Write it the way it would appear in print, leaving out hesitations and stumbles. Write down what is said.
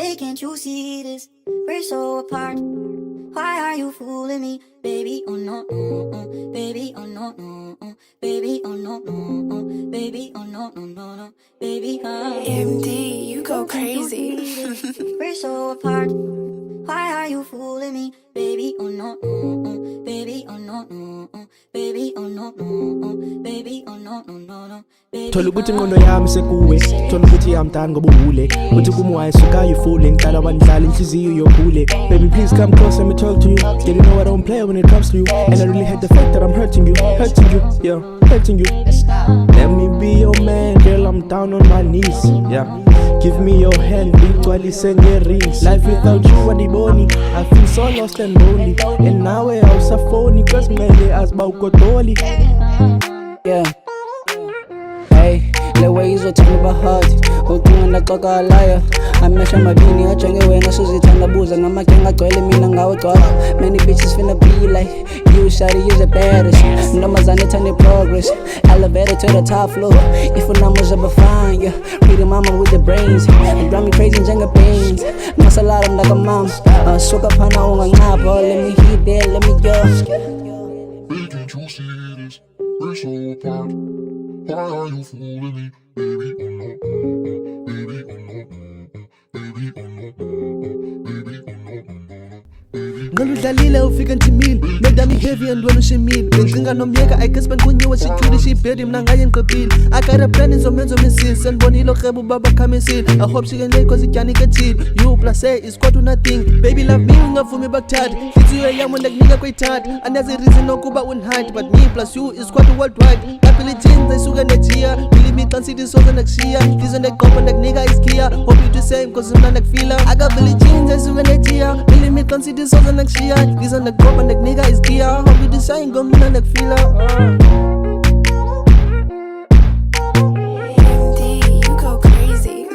Baby, can't you see this? We're so apart. Why are you fooling me? Baby, oh no, no, no. Baby, oh no, no, no. Baby, oh no, no, no. Baby, oh no, no, no, no. Baby, MD, you go crazy. We're so apart. Why are you fooling me? Baby, oh no, no, no. Baby, oh no, no, no. Baby, oh no, no, no. Baby, oh no, no, no, no. Thola ukuthi ingqondo yami sekuwe, thola ukuthi yamdani ngoba uvule, uthi kuma wayisuka you fooling, ngicala wandlala inhliziyo yobule. Baby please come close, let me talk to you. Yeah, you know I don't play when it comes to you, and I really hate the fact that I'm hurting you, yeah, hurting you. Let me be your man, girl, I'm down on my knees, yeah. Give me your hand, igcwalise nge-rings. Life without you andiboni, I feel so lost and lonely. And nawe awusafoni, cause mele aziba ukodoli. Yeah. Hey, the way he's talking about heart. Ukunga naxoka a liar. Amehla mabini ajenge wena suzithandabuza ngamagenge agcwele mina ngawe gcwala. Many bitches finna be like you, shawty, you're the baddest. Ntombazane ethanda progress, elevator to the top floor. If numbers are fine, yeah. Pretty mama with the brains, drive me crazy njenge pains. Masalala mdaka mama, suka phana ungancapha. Let me hit there, let me go. Baby, can't you see this? We're so apart. Why are you fooling me? Baby, oh no, baby, oh no, baby, oh no, baby, oh no. Ngaludlalile ufika ntimile, made me heavy and wena ushimile. Benginga nomyeka I guess benkunyiwe security shibhedi mina ngaye ngiqebile. I got a plan izomenza umsisi, sanibonile khebo baba khamisile. I hope she can late cause ityani kethile. You plus A is quite nothing. Baby love me ungavumi bakuthatha. Inhliziyo yami ndakunika kwayithatha. Anazi reason ukuba unhide, but me plus you is quite worldwide. Abilities ayisuka nejiya, believe me can't see this soza nakushiya. Ndizo ndakuqopha ndakunika iskiya. Hope you do same cause mina ndakufila. I got abilities ayisuka nejiya, believe me can't see this soza nakushiya. Ndizo ndakuqopha ndakunika iskiya. Hope you do same cause mina ndakufila. MD, you go crazy.